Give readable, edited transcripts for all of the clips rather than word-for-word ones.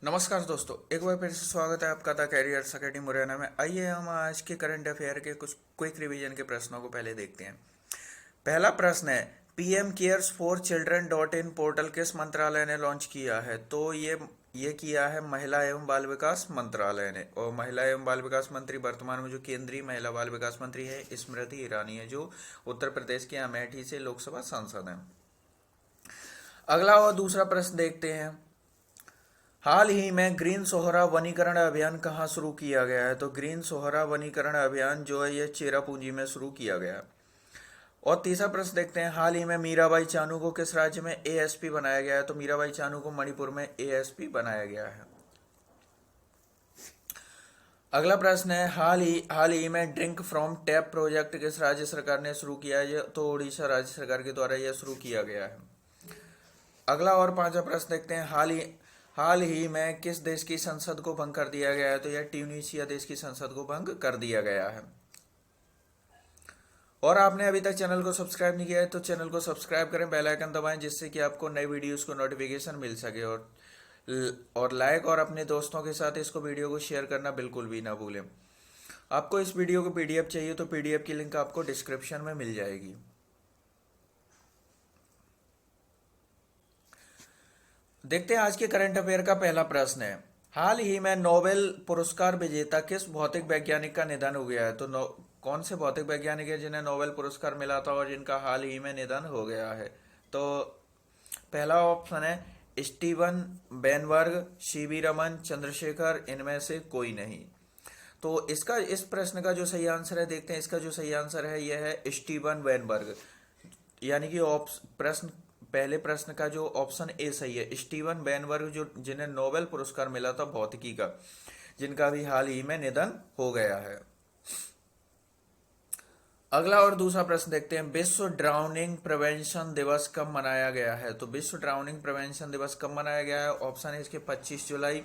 नमस्कार दोस्तों, एक बार फिर से स्वागत है आपका द कैरियर्स अकेडमी मुरैना में। आइए हम आज के करंट अफेयर के कुछ क्विक रिवीजन के प्रश्नों को पहले देखते हैं। पहला प्रश्न है, PM cares for children dot in portal किस मंत्रालय ने लॉन्च किया है? तो ये किया है महिला एवं बाल विकास मंत्रालय ने। और महिला एवं बाल विकास मंत्री वर्तमान में जो केंद्रीय महिला बाल विकास मंत्री है स्मृति ईरानी है, जो उत्तर प्रदेश के अमेठी से लोकसभा सांसद हैं। अगला और दूसरा प्रश्न देखते हैं। हाल ही में ग्रीन सोहरा वनीकरण अभियान कहाँ शुरू किया गया है? तो ग्रीन सोहरा वनीकरण अभियान जो है ये चेरापूंजी में शुरू किया गया है। और तीसरा प्रश्न देखते हैं, हाल ही में मीराबाई चानू को किस राज्य में एएसपी बनाया गया है? तो मीराबाई चानू को मणिपुर में एएसपी बनाया गया है। अगला प्रश्न है, हाल ही में ड्रिंक फ्रॉम टैप प्रोजेक्ट किस राज्य सरकार ने शुरू किया है? तो उड़ीसा राज्य सरकार के द्वारा यह शुरू किया गया है। अगला और पांचवा प्रश्न देखते हैं, हाल ही में किस देश की संसद को भंग कर दिया गया है? तो यह ट्यूनीशिया देश की संसद को भंग कर दिया गया है। और आपने अभी तक चैनल को सब्सक्राइब नहीं किया है तो चैनल को सब्सक्राइब करें, बेल आइकन दबाएं, जिससे कि आपको नई वीडियोस को नोटिफिकेशन मिल सके। और लाइक और अपने दोस्तों के साथ इसको वीडियो को शेयर करना बिल्कुल भी ना भूलें। आपको इस वीडियो को पीडीएफ चाहिए तो पीडीएफ की लिंक आपको डिस्क्रिप्शन में मिल जाएगी। देखते हैं आज के करंट अफेयर का पहला प्रश्न है, हाल ही में नोबेल पुरस्कार विजेता किस भौतिक वैज्ञानिक का निधन हो गया है? तो कौन से भौतिक वैज्ञानिक है जिन्हें नोबेल पुरस्कार मिला था और जिनका हाल ही में निधन हो गया है? तो पहला ऑप्शन है स्टीवन बेनवर्ग, सीवी रमन, चंद्रशेखर, इनमें से कोई नहीं। तो इस प्रश्न का जो सही आंसर है, देखते हैं इसका जो सही आंसर है यह है स्टीवन बेनवर्ग। यानी कि प्रश्न पहले प्रश्न का जो ऑप्शन ए सही है, स्टीवन बेनवर्ग, जो जिन्हें नोबेल पुरस्कार मिला था भौतिकी का, जिनका भी हाल ही में निधन हो गया है। अगला और दूसरा प्रश्न देखते हैं, विश्व ड्राउनिंग प्रिवेंशन दिवस कब मनाया गया है? तो विश्व ड्राउनिंग प्रिवेंशन दिवस कब मनाया गया है? ऑप्शन है इसके 25 जुलाई,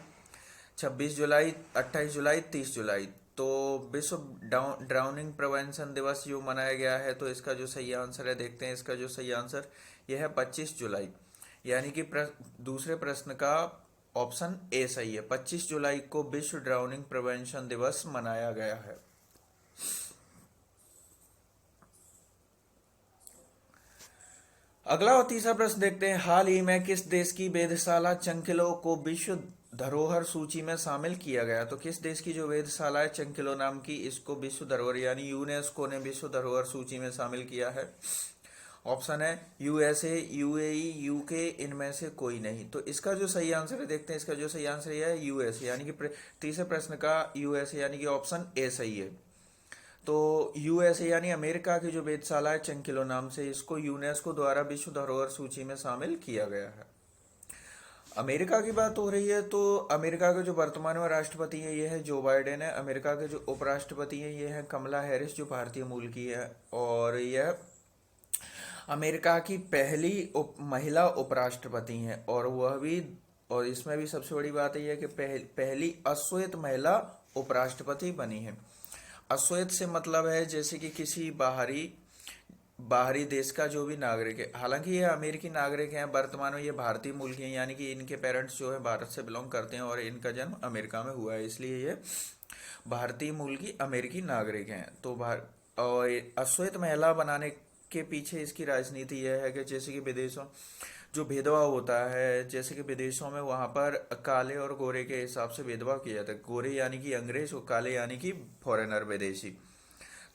26 जुलाई, 28 जुलाई, 30 जुलाई। तो विश्व ड्राउनिंग प्रिवेंशन दिवस जो मनाया गया है, तो इसका जो सही आंसर है, देखते हैं इसका जो सही आंसर यह है 25 जुलाई। यानी कि दूसरे प्रश्न का ऑप्शन ए सही है, 25 जुलाई को विश्व ड्राउनिंग प्रिवेंशन दिवस मनाया गया है। अगला और तीसरा प्रश्न देखते हैं, हाल ही में किस देश की वेधशाला चंकिलो को विश्व धरोहर सूची में शामिल किया गया? तो किस देश की जो वेधशाला है चंकिलो नाम की, इसको विश्व धरोहर यानी यूनेस्को ने विश्व धरोहर सूची में शामिल किया है। ऑप्शन है यूएसए, यूएई, यूके, इनमें से कोई नहीं। तो इसका जो सही आंसर है, देखते हैं इसका जो सही आंसर है यूएसए, यानी कि तीसरे प्रश्न का यूएसए यानी कि ऑप्शन ए सही है। तो यूएसए यानी अमेरिका की जो वेधशाला है चंकिलो नाम से, इसको यूनेस्को द्वारा विश्व धरोहर सूची में शामिल किया गया है। अमेरिका की बात हो रही है तो अमेरिका के जो वर्तमान में राष्ट्रपति है ये है जो बाइडेन है। अमेरिका के जो उपराष्ट्रपति है ये है कमला हैरिस, जो भारतीय मूल की है। और यह अमेरिका की पहली महिला उपराष्ट्रपति हैं। और इसमें भी सबसे बड़ी बात यह है कि पहली अश्वेत महिला उपराष्ट्रपति बनी है। अश्वेत से मतलब है जैसे कि किसी बाहरी देश का जो भी नागरिक है। हालांकि ये अमेरिकी नागरिक हैं, वर्तमान में ये भारतीय मूल के हैं, यानी कि इनके पेरेंट्स जो है भारत से बिलोंग करते हैं और इनका जन्म अमेरिका में हुआ है, इसलिए ये भारतीय मूल की अमेरिकी नागरिक हैं। तो और अश्वेत महिला बनाने के पीछे इसकी राजनीति यह है कि जैसे कि विदेशों जो भेदभाव होता है, जैसे कि विदेशों में वहाँ पर काले और गोरे के हिसाब से भेदभाव किया जाता है। गोरे यानी कि अंग्रेज और काले यानी कि फॉरेनर विदेशी।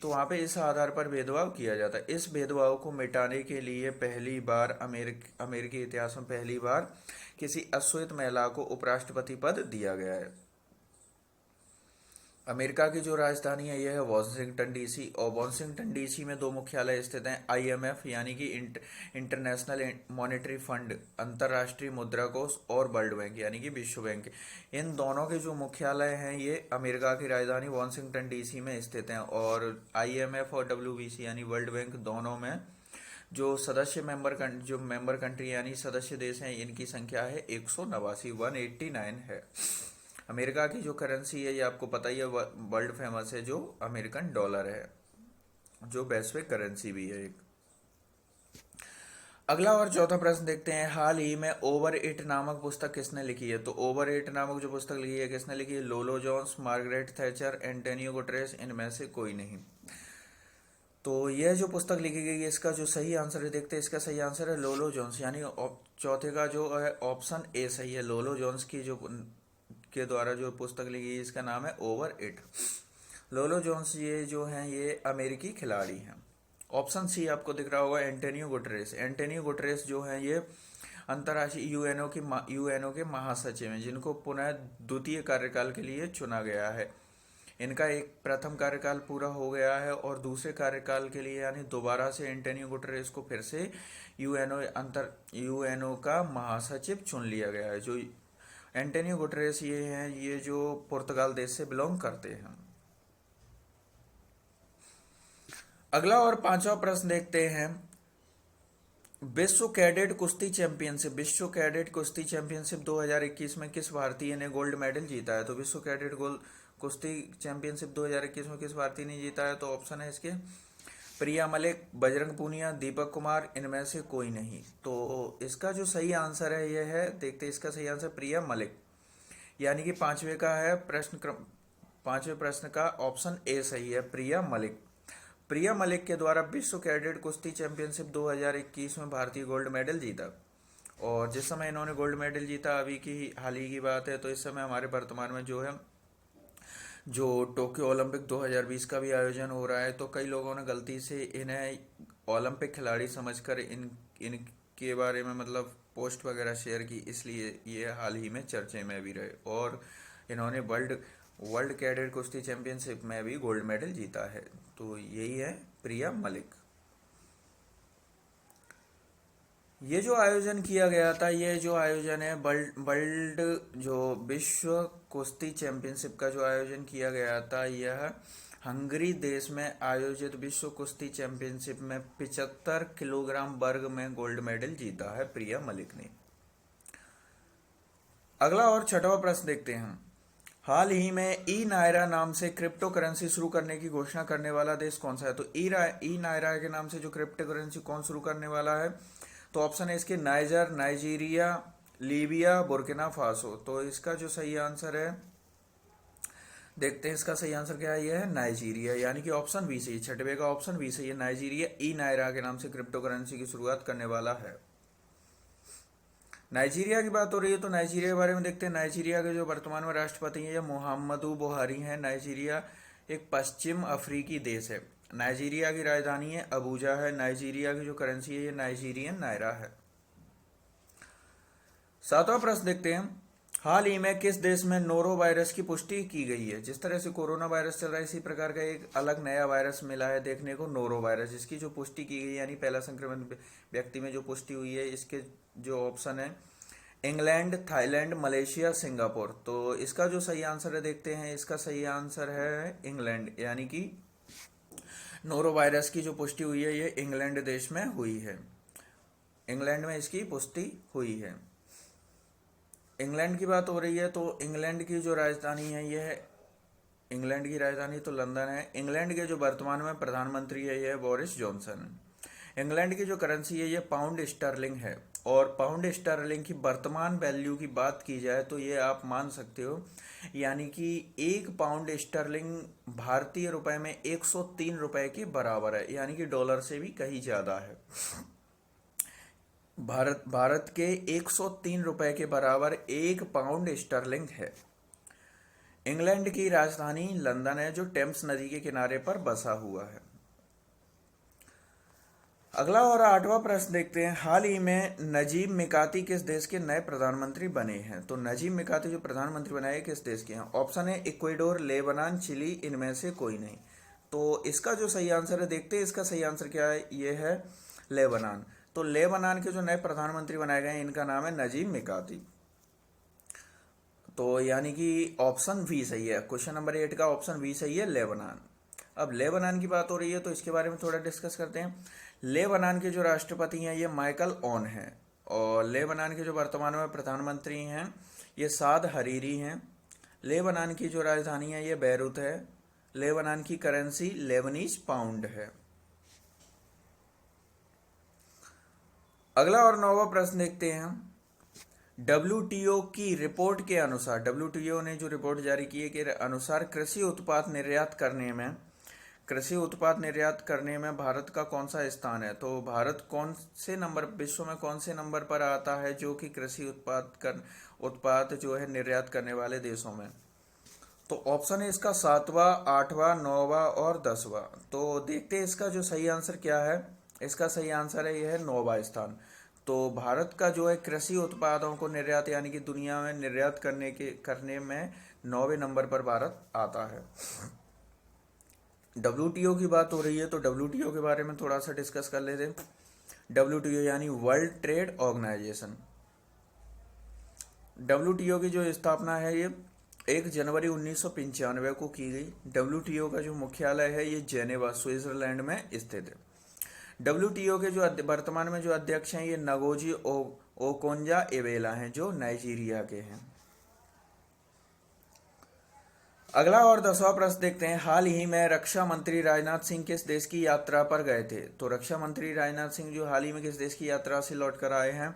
तो वहाँ पे इस आधार पर भेदभाव किया जाता है। इस भेदभाव को मिटाने के लिए पहली बार अमेरिकी इतिहास में पहली बार किसी अश्वेत महिला को उपराष्ट्रपति पद दिया गया है। अमेरिका की जो राजधानी है यह है वॉशिंगटन डीसी। और वॉशिंगटन डीसी में दो मुख्यालय स्थित हैं, आईएमएफ यानी कि इंटरनेशनल मॉनेटरी फंड, अंतर्राष्ट्रीय मुद्रा कोष, और वर्ल्ड बैंक यानी कि विश्व बैंक। इन दोनों के जो मुख्यालय हैं ये अमेरिका की राजधानी वॉशिंगटन डीसी में स्थित हैं। और आईएमएफ और डब्ल्यूबीसी यानी वर्ल्ड बैंक दोनों में जो मेंबर कंट्री यानी सदस्य देश हैं, इनकी संख्या है 189 है। अमेरिका की जो करेंसी है ये आपको पता ही है, वर्ल्ड फेमस है, जो अमेरिकन डॉलर है, जो वैश्विक करेंसी भी है एक। अगला और चौथा प्रश्न देखते हैं। हाल ही में ओवर इट नामक पुस्तक किसने लिखी है? तो ओवर इट नामक जो पुस्तक लिखी है किसने लिखी है? Lolo Jones, Margaret Thatcher, Antonio Guterres, इनमें से कोई नहीं। तो यह जो पुस्तक लिखी गई है इसका जो सही आंसर है, देखते हैं इसका सही आंसर है लोलो जोन्स, यानी चौथे का जो है ऑप्शन ए सही है। लोलो जोन्स की जो के द्वारा जो पुस्तक लिखी है इसका नाम है ओवर इट। लोलो जोन्स ये जो हैं ये अमेरिकी खिलाड़ी हैं। ऑप्शन सी आपको दिख रहा होगा एंटोनियो गुटरेस। एंटोनियो गुटरेस जो हैं ये अंतर्राष्ट्रीय यूएनओ के महासचिव हैं, जिनको पुनः द्वितीय कार्यकाल के लिए चुना गया है। इनका एक प्रथम कार्यकाल पूरा हो गया है और दूसरे कार्यकाल के लिए यानी दोबारा से एंटोनियो गुटरेस को फिर से यूएनओ का महासचिव चुन लिया गया है। जो एंटोनियो गुटरेस ये हैं ये जो पुर्तगाल देश से बिलोंग करते हैं। अगला और पांचवा प्रश्न देखते हैं। विश्व कैडेट कुश्ती चैंपियनशिप 2021 में किस भारतीय ने गोल्ड मेडल जीता है? तो विश्व कैडेट कुश्ती चैंपियनशिप 2021 में किस भारतीय ने जीता है? तो ऑप्शन है इसके प्रिया मलिक, बजरंग पूनिया, दीपक कुमार, इनमें से कोई नहीं। तो इसका जो सही आंसर है यह है, देखते हैं इसका सही आंसर प्रिया मलिक, यानी कि पांचवें प्रश्न का ऑप्शन ए सही है, प्रिया मलिक। प्रिया मलिक के द्वारा विश्व कैडेट कुश्ती चैंपियनशिप 2021 में भारतीय गोल्ड मेडल जीता। और जिस समय इन्होंने गोल्ड मेडल जीता अभी की हाल ही की बात है, तो इस समय हमारे वर्तमान में जो है जो टोक्यो ओलंपिक 2020 का भी आयोजन हो रहा है, तो कई लोगों ने गलती से इन्हें ओलंपिक खिलाड़ी समझकर इनके बारे में मतलब पोस्ट वगैरह शेयर की, इसलिए ये हाल ही में चर्चे में भी रहे। और इन्होंने वर्ल्ड कैडेट कुश्ती चैंपियनशिप में भी गोल्ड मेडल जीता है। तो यही है प्रिया मलिक। ये जो आयोजन किया गया था, ये जो आयोजन है वर्ल्ड जो विश्व कुश्ती चैंपियनशिप का जो आयोजन किया गया था, यह हंगरी देश में आयोजित विश्व कुश्ती चैंपियनशिप में 75 किलोग्राम वर्ग में गोल्ड मेडल जीता है प्रिया मलिक ने। अगला और छठवां प्रश्न देखते हैं। हाल ही में ई नायरा नाम से क्रिप्टो करेंसी शुरू करने की घोषणा करने वाला देश कौन सा है? तो ई नायरा के नाम से जो क्रिप्टो करेंसी कौन शुरू करने वाला है? तो ऑप्शन है इसके niger, Nigeria, Libya, Burkina Faso. तो इसका जो सही आंसर है, देखते हैं इसका सही आंसर क्या है, यह है नाइजीरिया, यानी कि ऑप्शन बी सही, छठवें का ऑप्शन बी सही है। नाइजीरिया ई नायरा के नाम से क्रिप्टो करेंसी की शुरुआत करने वाला है। नाइजीरिया की बात हो रही है तो नाइजीरिया के बारे में देखते हैं। नाइजीरिया के जो वर्तमान में राष्ट्रपति हैं ये मुहम्मदू बुहारी हैं। नाइजीरिया एक पश्चिम अफ्रीकी देश है। नाइजीरिया की राजधानी है अबूजा है। नाइजीरिया की जो करेंसी है ये नाइजीरियन नायरा है। सातवां प्रश्न देखते हैं। हाल ही में किस देश में नोरो वायरस की पुष्टि की गई है? जिस तरह से कोरोना वायरस चल रहा है इसी प्रकार का एक अलग नया वायरस मिला है देखने को, नोरो वायरस, जिसकी जो पुष्टि की गई यानी पहला संक्रमित व्यक्ति में जो पुष्टि हुई है, इसके जो ऑप्शन है इंग्लैंड, थाईलैंड, मलेशिया, सिंगापुर। तो इसका जो सही आंसर है, देखते हैं इसका सही आंसर है इंग्लैंड, यानी कि नोरो वायरस की जो पुष्टि हुई है ये इंग्लैंड देश में हुई है। इंग्लैंड में इसकी पुष्टि हुई है। इंग्लैंड की बात हो रही है तो इंग्लैंड की जो राजधानी है यह, इंग्लैंड की राजधानी तो लंदन है। इंग्लैंड के जो वर्तमान में प्रधानमंत्री है यह बोरिस जॉनसन। इंग्लैंड की जो करेंसी है ये पाउंड स्टर्लिंग है। और पाउंड स्टर्लिंग की वर्तमान वैल्यू की बात की जाए तो ये आप मान सकते हो, यानी कि एक पाउंड स्टर्लिंग भारतीय रुपए में 103 रुपए के बराबर है, यानी कि डॉलर से भी कहीं ज्यादा है। भारत के 103 रुपए के बराबर एक पाउंड स्टर्लिंग है। इंग्लैंड की राजधानी लंदन है जो टेम्स नदी के किनारे पर बसा हुआ है। अगला और आठवां प्रश्न देखते हैं। हाल ही में नजीब मिकाती किस देश के नए प्रधानमंत्री बने हैं? तो नजीब मिकाती जो प्रधानमंत्री बनाए किस देश के हैं? ऑप्शन है इक्वेडोर, लेबनान, चिली, इनमें से कोई नहीं। तो इसका जो सही आंसर है, देखते हैं इसका सही आंसर क्या है, ये है लेबनान। तो लेबनान के जो नए प्रधानमंत्री बनाए गए हैं इनका नाम है नजीब मिकाती। तो यानी कि ऑप्शन बी सही है, क्वेश्चन नंबर 8 का ऑप्शन बी सही है, लेबनान। अब लेबनान की बात हो रही है तो इसके बारे में थोड़ा डिस्कस करते हैं। लेबनान के जो राष्ट्रपति हैं ये माइकल ओन हैं। और लेबनान के जो वर्तमान में प्रधानमंत्री हैं ये साद हरीरी हैं। लेबनान की जो राजधानी है ये बैरूत है। लेबनान की करेंसी लेबनीज पाउंड है। अगला और 9वां प्रश्न देखते हैं। डब्ल्यूटीओ की रिपोर्ट के अनुसार, डब्ल्यूटीओ ने जो रिपोर्ट जारी की है के अनुसार कृषि उत्पाद निर्यात करने में भारत का कौन सा स्थान है। तो भारत कौन से नंबर, विश्व में कौन से नंबर पर आता है जो कि कृषि उत्पाद जो है निर्यात करने वाले देशों में। तो ऑप्शन है इसका 7वां, 8वां, 9वां और 10वां। तो देखते हैं इसका जो सही आंसर क्या है। इसका सही आंसर है यह है 9वां स्थान। तो भारत का जो है कृषि उत्पादों को निर्यात यानी कि दुनिया में निर्यात करने में 9वें नंबर पर भारत आता है। डब्ल्यूटीओ की बात हो रही है तो डब्ल्यूटीओ के बारे में थोड़ा सा डिस्कस कर लेते हैं। डब्ल्यूटीओ यानी वर्ल्ड ट्रेड ऑर्गेनाइजेशन। डब्ल्यूटीओ की जो स्थापना है ये 1 जनवरी 1995 को की गई। डब्ल्यूटीओ का जो मुख्यालय है ये जेनेवा स्विट्जरलैंड में स्थित है। डब्ल्यूटीओ के जो वर्तमान में जो अध्यक्ष हैं ये नगोजी ओकोंजा इवेला हैं जो नाइजीरिया के हैं। अगला और 10वां प्रश्न देखते हैं। हाल ही में रक्षा मंत्री राजनाथ सिंह किस देश की यात्रा पर गए थे। तो रक्षा मंत्री राजनाथ सिंह जो हाल ही में किस देश की यात्रा से लौट कर आए हैं।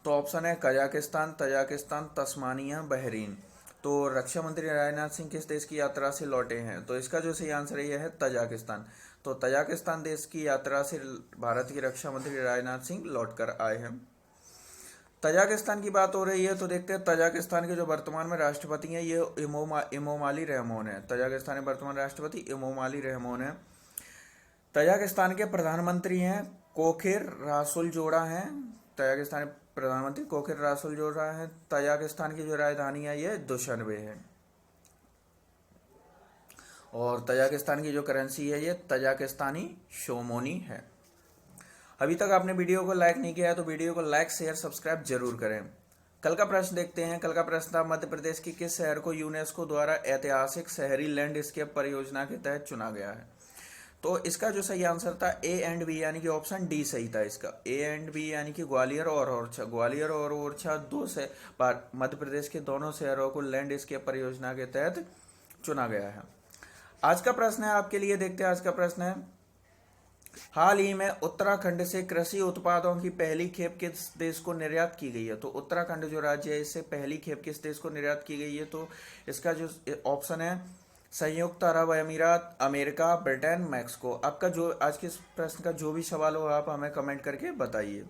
तो ऑप्शन है कजाकिस्तान, तजाकिस्तान, तस्मानिया, बहरीन। तो रक्षा मंत्री राजनाथ सिंह किस देश की यात्रा से लौटे हैं। तो इसका जो सही आंसर है है तजाकिस्तान। तो तजाकिस्तान देश की यात्रा से भारत के रक्षा मंत्री राजनाथ सिंह लौट कर आए हैं। तजाकिस्तान की बात हो रही है तो देखते हैं तजाकिस्तान के जो वर्तमान में राष्ट्रपति हैं ये इमोमाली रहमोन है। तजाकिस्तान के वर्तमान राष्ट्रपति इमोमाली रहमोन है। तजाकिस्तान के प्रधानमंत्री हैं कोखिर रासुलजोड़ा हैं। तजाकिस्तान के प्रधानमंत्री कोखिर रासुलजोड़ा हैं। तजाकिस्तान की जो राजधानी है ये दुशनबे है। और तजाकिस्तान की जो करेंसी है ये तजाकिस्तानी शोमोनी है। अभी तक आपने वीडियो को लाइक नहीं किया है तो वीडियो को लाइक, शेयर, सब्सक्राइब जरूर करें। कल का प्रश्न देखते हैं। कल का प्रश्न था मध्य प्रदेश के किस शहर को यूनेस्को द्वारा ऐतिहासिक शहरी लैंडस्केप परियोजना के तहत चुना गया है। तो इसका जो सही आंसर था ए एंड बी यानी कि ऑप्शन डी सही था इसका। ए एंड बी यानी कि ग्वालियर और ओरछा। ग्वालियर और ओरछा मध्य प्रदेश के दोनों शहरों को लैंडस्केप परियोजना के तहत चुना गया है। आज का प्रश्न है आपके लिए, देखते हैं आज का प्रश्न है। हाल ही में उत्तराखंड से कृषि उत्पादों की पहली खेप किस देश को निर्यात की गई है। तो उत्तराखंड जो राज्य है इससे पहली खेप किस देश को निर्यात की गई है। तो इसका जो ऑप्शन है संयुक्त अरब अमीरात, अमेरिका, ब्रिटेन, मैक्सिको। आपका जो आज के प्रश्न का जो भी सवाल हो आप हमें कमेंट करके बताइए।